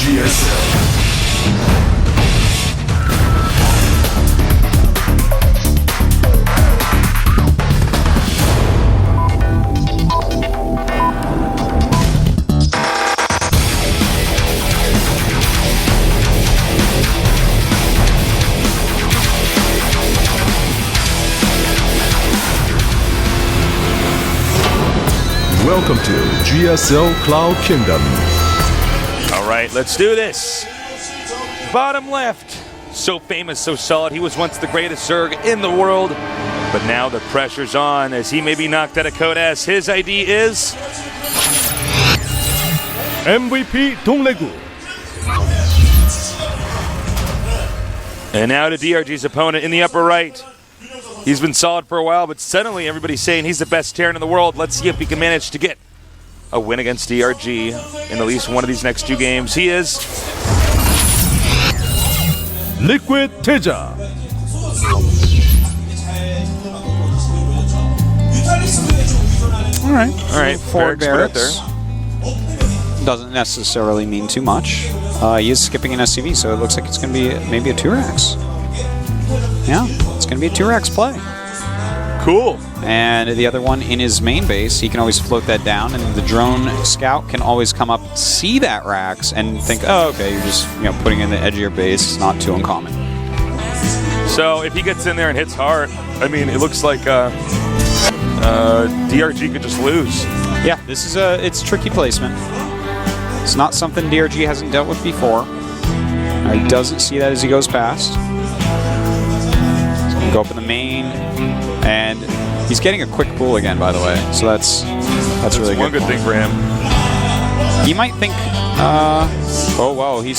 GSL. Welcome to GSL Cloud Kingdom. All right, let's do this. Bottom left. So famous, so solid. He was once the greatest Zerg in the world. But now the pressure's on as he may be knocked out of Code S. His ID is... MVP DongRaeGu. And now to DRG's opponent in the upper right. He's been solid for a while, but suddenly everybody's saying he's the best Terran in the world. Let's see if he can manage to get a win against DRG in at least one of these next two games. He is... Liquid TaeJa. All right, Four barracks. Doesn't necessarily mean too much. He is skipping an SCV, so it looks like it's going to be maybe a 2-Rax. Yeah, it's going to be a 2-Rax play. Cool. And the other one in his main base, he can always float that down, and the drone scout can always come up, see that Rax, and think, oh, okay, you're just putting it in the edge of your base. It's not too uncommon. So if he gets in there and hits hard, I mean, it looks like DRG could just lose. Yeah, this is it's tricky placement. It's not something DRG hasn't dealt with before. He doesn't see that as he goes past. He's going to go up in the main, and he's getting a quick pull again, by the way. So that's really good. One good thing for him. He might think, oh wow, he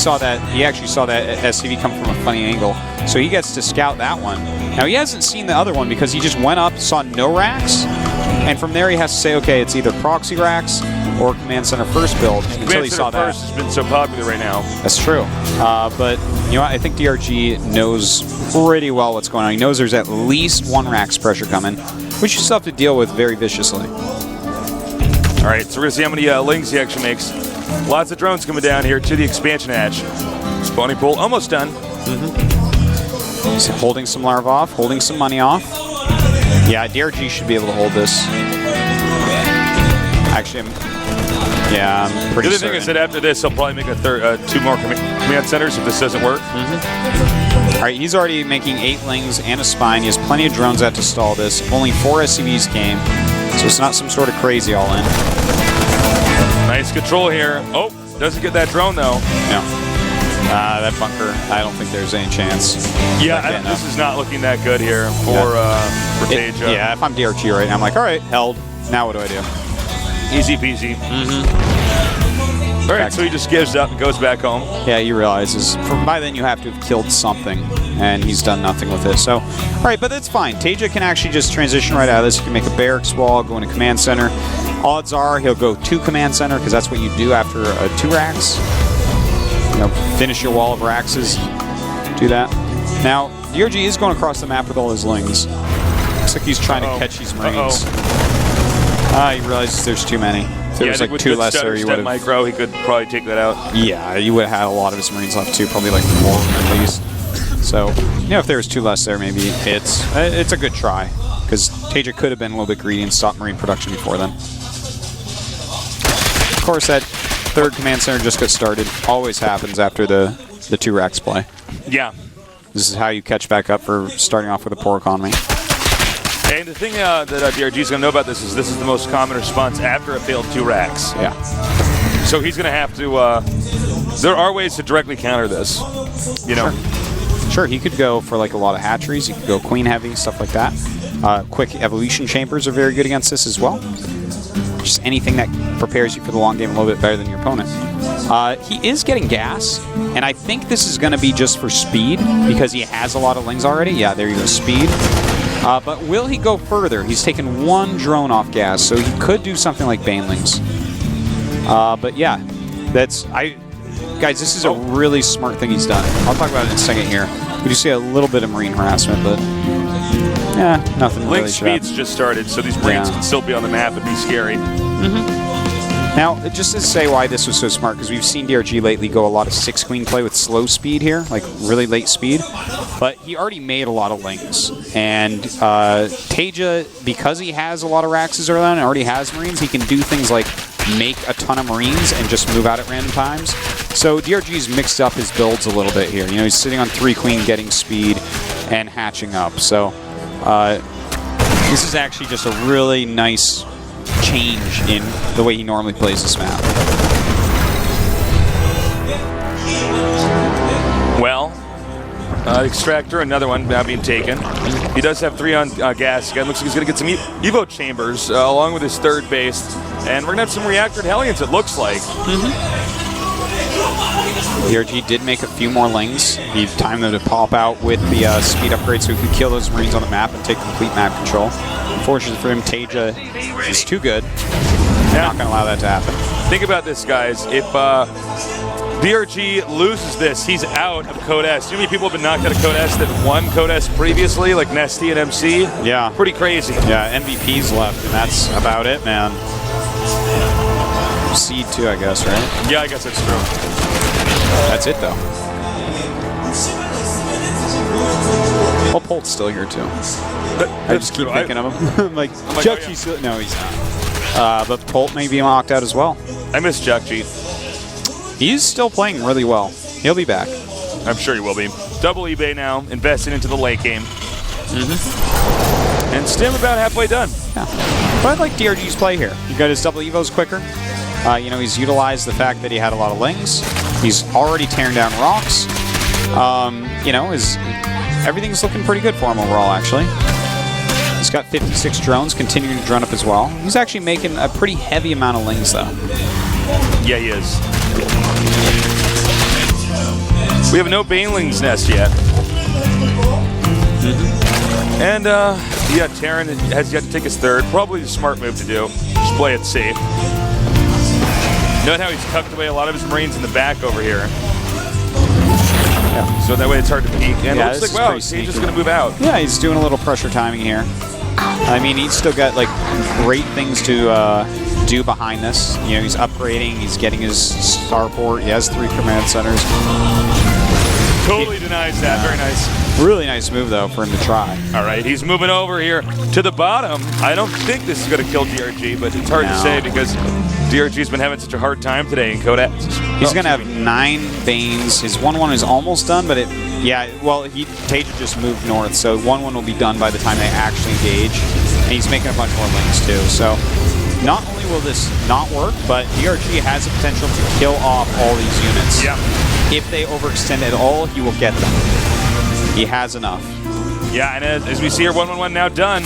actually saw that SCV come from a funny angle. So he gets to scout that one. Now he hasn't seen the other one because he just went up, saw no racks, and from there he has to say, okay, it's either proxy racks or Command Center first build until he saw that. First has been so popular right now. That's true. But you know what? I think DRG knows pretty well what's going on. He knows there's at least one racks pressure coming, which you still have to deal with very viciously. All right, so we're going to see how many lings he actually makes. Lots of drones coming down here to the expansion hatch. Spawning pool almost done. He's holding some larva off, holding some money off. Yeah, DRG should be able to hold this. Actually, I'm pretty The other certain. thing is that after this, he'll probably make a two more command centers if this doesn't work. All right, he's already making 8 lings and a spine. He has plenty of drones out to stall this. Only 4 SCVs came, so it's not some sort of crazy all-in. Nice control here. Oh, doesn't get that drone though. No. That bunker, I don't think there's any chance. Yeah, this is not looking that good here for TaeJa. Yeah, if I'm DRG right now, I'm like, all right, held. Now what do I do? Easy peasy. All right, so he just gives up and goes back home. Yeah, he realizes by then you have to have killed something, and he's done nothing with it. So, all right, but that's fine. TaeJa can actually just transition right out of this. He can make a barracks wall, go into command center. Odds are he'll go to command center because that's what you do after a 2-Rax. Finish your wall of Raxes. Do that. Now, DRG is going across the map with all his lings. Looks like he's trying to catch these Marines. He realizes there's too many. If there was like 2 less there, you would have... micro, he could probably take that out. Yeah, you would have had a lot of his Marines left too, probably like 4 at least. So, if there was 2 less there, maybe it's a good try. Because TaeJa could have been a little bit greedy and stopped Marine production before then. Of course, that 3rd command center just got started. Always happens after the 2-Rax play. Yeah. This is how you catch back up for starting off with a poor economy. And the thing that DRG is going to know about this is the most common response after a failed 2-Rax. Yeah. So he's going to have to... there are ways to directly counter this. Sure, he could go for like a lot of hatcheries. He could go queen heavy, stuff like that. Quick evolution chambers are very good against this as well. Just anything that prepares you for the long game a little bit better than your opponent. He is getting gas, and I think this is going to be just for speed because he has a lot of lings already. Yeah, there you go, speed. But will he go further? He's taken 1 drone off gas, so he could do something like Banelings. But yeah, guys, this is a really smart thing he's done. I'll talk about it in a second here. We do see a little bit of Marine harassment, but yeah, nothing Link really speed's just started, so these Marines can still be on the map and be scary. Now, just to say why this was so smart, because we've seen DRG lately go a lot of 6-queen play with slow speed here, like really late speed, but he already made a lot of lings. And TaeJa, because he has a lot of Raxes early on and already has Marines, he can do things like make a ton of Marines and just move out at random times. So DRG's mixed up his builds a little bit here. You know, he's sitting on 3-queen, getting speed, and hatching up. So this is actually just a really nice change in the way he normally plays this map. Well, Extractor, another one now being taken. He does have 3 on gas again. Looks like he's going to get some Evo chambers along with his 3rd base. And we're going to have some reactored Hellions, it looks like. DRG did make a few more lings. He timed them to pop out with the speed upgrade so he could kill those Marines on the map and take complete map control. Unfortunately for him, TaeJa is too good. They're not going to allow that to happen. Think about this, guys. If DRG loses this, he's out of Code S. You know how many people have been knocked out of Code S that won Code S previously, like Nesty and MC? Yeah. Pretty crazy. Yeah, MVP's left, and that's about it, man. Seed too, I guess, right? Yeah, I guess that's true. That's it, though. Well, Polt's still here, too. I just keep thinking of him. I'm like, Juxi still... No, he's not. But Polt may be knocked out as well. I miss Juxi. He's still playing really well. He'll be back. I'm sure he will be. Double eBay now, investing into the late game. And Stim about halfway done. Yeah. But I like DRG's play here. He got his double Evos quicker. You know, he's utilized the fact that he had a lot of lings. He's already tearing down rocks. You know, everything's looking pretty good for him overall, actually. He's got 56 drones, continuing to drone up as well. He's actually making a pretty heavy amount of lings, though. Yeah, he is. We have no Baneling's Nest yet. And, yeah, Terran has yet to take his 3rd. Probably the smart move to do. Just play it safe. Note how he's tucked away a lot of his Marines in the back over here. Yeah. So that way it's hard to peek. And yeah, it looks like, wow, he's just going to move out. Yeah, he's doing a little pressure timing here. I mean, he's still got, like, great things to do behind this. You know, he's upgrading. He's getting his starport. He has 3 command centers. Totally denies that. Very nice. Really nice move, though, for him to try. All right, he's moving over here to the bottom. I don't think this is going to kill DRG, but it's hard to say because DRG's been having such a hard time today in Code S. He's going to have 9 Banes. His 1-1 is almost done, but TaeJa just moved north, so 1-1 will be done by the time they actually engage. And he's making a bunch more lings, too. So not only will this not work, but DRG has the potential to kill off all these units. Yeah. If they overextend at all, he will get them. He has enough. Yeah, and as we see here, 1-1-1 now done.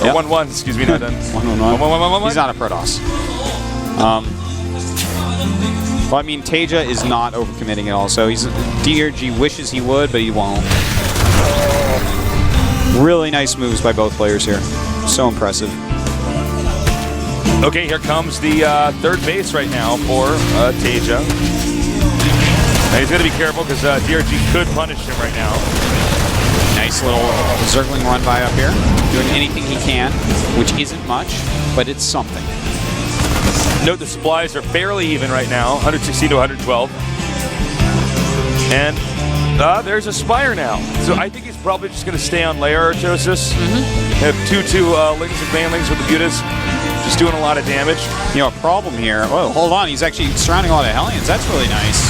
Or 1-1, excuse me, not done. 1-1-1. He's not a Protoss. Well, I mean, TaeJa is not overcommitting at all, so DRG wishes he would, but he won't. Really nice moves by both players here. So impressive. Okay, here comes the 3rd base right now for TaeJa. Now he's going to be careful because DRG could punish him right now. Nice little Zergling run by up here. Doing anything he can, which isn't much, but it's something. Note the supplies are fairly even right now, 116 to 112. And there's a Spire now. So I think he's probably just going to stay on layer Artosis. Have 2-2 Lings and Banelings with the Butas. Just doing a lot of damage. You know, a problem here. Oh, hold on. He's actually surrounding a lot of Hellions. That's really nice.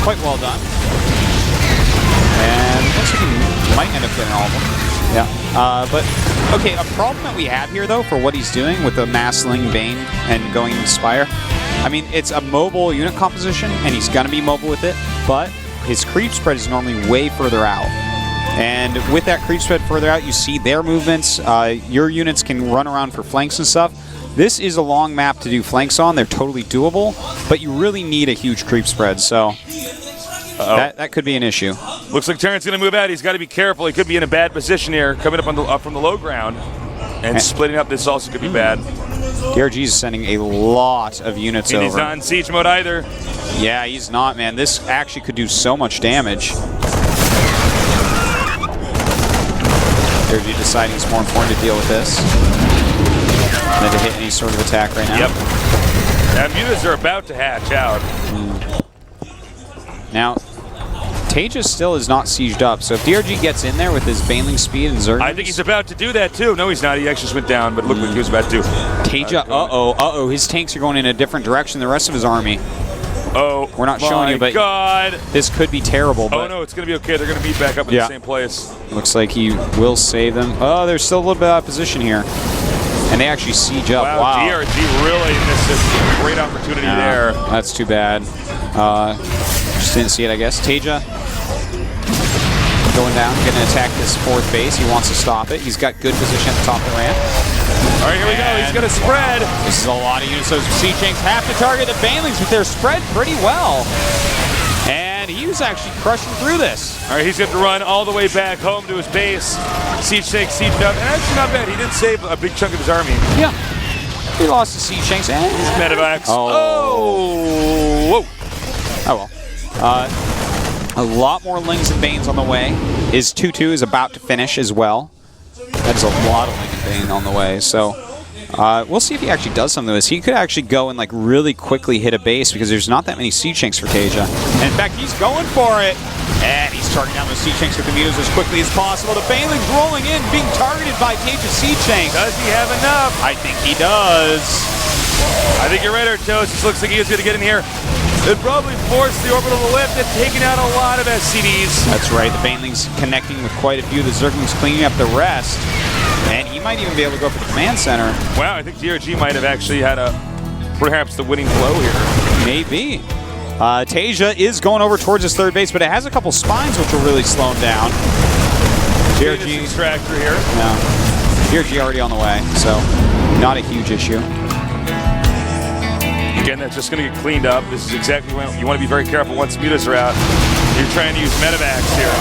Quite well done. And looks like he might end up getting all of them. Yeah. But, okay, a problem that we have here, though, for what he's doing with the Massling Bane and going into Spire, I mean, it's a mobile unit composition, and he's going to be mobile with it, but his creep spread is normally way further out. And with that creep spread further out, you see their movements. Your units can run around for flanks and stuff. This is a long map to do flanks on. They're totally doable, but you really need a huge creep spread, so that could be an issue. Looks like Terran's going to move out. He's got to be careful. He could be in a bad position here, coming up from the low ground. And splitting up this also could be bad. DRG is sending a lot of units over. He's not in siege mode either. Yeah, he's not, man. This actually could do so much damage. DRG deciding it's more important to deal with this than to hit any sort of attack right now. Yep. Now, mutas are about to hatch out. Now, TaeJa still is not sieged up, so if DRG gets in there with his Baneling speed and Zerglings... I think he's about to do that, too. No, he's not. He actually just went down, but it looked like he was about to. TaeJa, his tanks are going in a different direction than the rest of his army. Oh, we're not showing you, but God. This could be terrible. But no, it's going to be okay. They're going to meet back up in the same place. Looks like he will save them. Oh, there's still a little bit out of position here. And they actually siege up. Wow. DRG really missed a great opportunity there. That's too bad. Just didn't see it, I guess. TaeJa going down, going to attack this fourth base. He wants to stop it. He's got good position at the top of the ramp. All right, here we go. He's going to spread. This is a lot of units. Those Siege Tanks have to target the Banelings, but they're spread pretty well. And he was actually crushing through this. All right, he's going to run all the way back home to his base. Siege Tank, siege up. And actually not bad. He did save a big chunk of his army. Yeah. He lost the Siege Tanks. And Medivacs. Whoa. Oh, well. A lot more Lings and Banes on the way. His 2-2 is about to finish as well. That's a lot of Ling and Bane on the way. So we'll see if he actually does something with this. He could actually go and like really quickly hit a base because there's not that many Siege Tanks for TaeJa. And in fact, he's going for it. And he's targeting down those Siege Tanks with the mutas as quickly as possible. The Banelings rolling in, being targeted by TaeJa's Siege Tanks. Does he have enough? I think he does. I think you're right, Artos. It looks like he is going to get in here. It probably forced the orbital lift and taking out a lot of SCDs. That's right. The Banelings connecting with quite a few. The Zerglings cleaning up the rest. And he might even be able to go for the command center. Wow, I think DRG might have actually had perhaps the winning blow here. Maybe. TaeJa is going over towards his third base, but it has a couple spines which will really slow him down. DRG extractor here. No. DRG already on the way, so not a huge issue. Again, that's just going to get cleaned up. This is exactly when you want to be very careful once mutas are out. You're trying to use Medivacs here.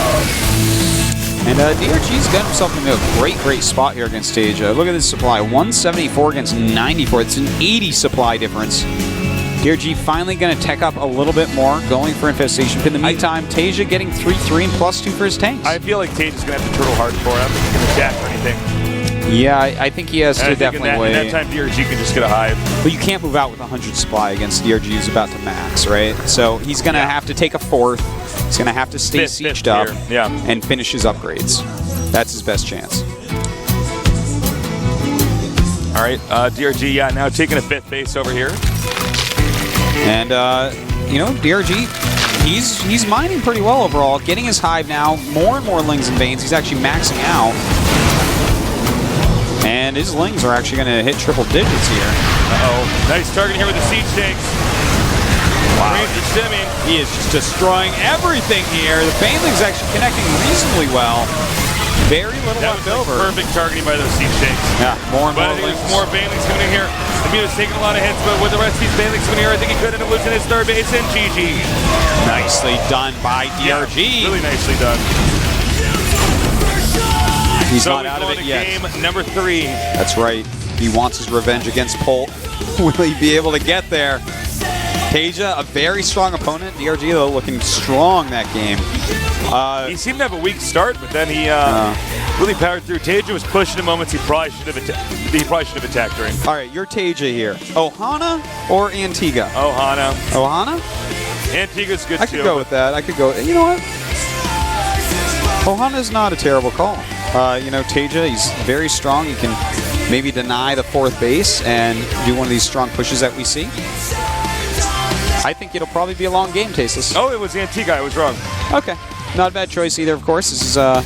And DRG's got himself in a great spot here against TaeJa. Look at this supply, 174 against 94. It's an 80 supply difference. DRG finally going to tech up a little bit more, going for infestation. But in the meantime, TaeJa getting 3-3 and +2 for his tanks. I feel like TaeJa's going to have to turtle hard for him. He can attack or anything. Yeah, I think he has to definitely wait. In that time, DRG can just get a hive. But you can't move out with 100 supply against DRG who's about to max, right? So he's going to have to take a fourth. He's going to have to stay sieged up and finish his upgrades. That's his best chance. All right, DRG, now taking a 5th base over here. And, DRG, he's mining pretty well overall. Getting his hive now, more and more Lings and Banes. He's actually maxing out. And his Lings are actually going to hit triple digits here. Uh-oh. Nice target here with the Siege Tanks. Wow. He is just destroying everything here. The Baneling's actually connecting reasonably well. Very little left over. Perfect targeting by those Siege Tanks. Yeah, more and more Lings. More Banelings coming in here. The muta's taking a lot of hits, but with the rest of these Banelings coming here, I think he could end up losing his third base and GG. Nicely done by DRG. Yeah, really nicely done. He's not out of it yet. Game number 3. That's right. He wants his revenge against Polt. Will he be able to get there? TaeJa, a very strong opponent. DRG, though, looking strong that game. He seemed to have a weak start, but then he really powered through. TaeJa was pushing in moments he probably should have attacked during. All right, you're TaeJa here. Ohana or Antigua? Ohana. Ohana? Antigua's good, too. I could go with that. I could go. You know what? Ohana's not a terrible call. TaeJa, he's very strong. He can maybe deny the 4th base and do one of these strong pushes that we see. I think it'll probably be a long game, Tasteless. Oh, it was Antigua. I was wrong. Okay. Not a bad choice either, of course. This is going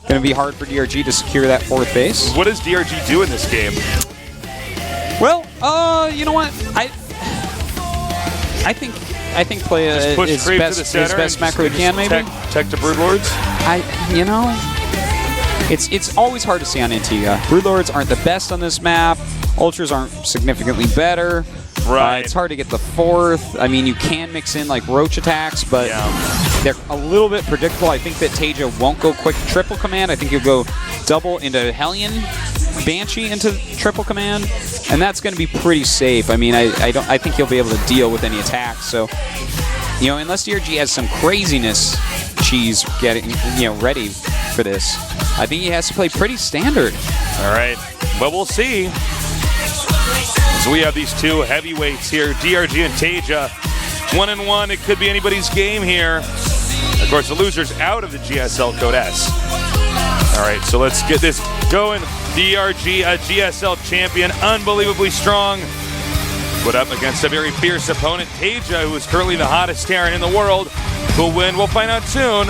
to be hard for DRG to secure that 4th base. What does DRG do in this game? Well, you know what? I think play his best macro he can, maybe. Tech to Broodlords? It's always hard to see on Antigua. Broodlords aren't the best on this map. Ultras aren't significantly better. Right. It's hard to get the 4th. I mean, you can mix in like roach attacks, but they're a little bit predictable. I think that TaeJa won't go quick triple command. I think he'll go double into Hellion, Banshee into triple command, and that's going to be pretty safe. I mean, I think he'll be able to deal with any attacks. So, unless DRG has some craziness, she's getting ready for this. I think he has to play pretty standard. All right. Well, we'll see. So we have these two heavyweights here, DRG and TaeJa. 1-1, it could be anybody's game here. Of course, the loser's out of the GSL Code S. All right, so let's get this going. DRG, a GSL champion, unbelievably strong, but up against a very fierce opponent, TaeJa, who is currently the hottest Terran in the world. Who'll win? We'll find out soon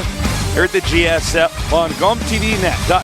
here at the GSL on GOMTV net.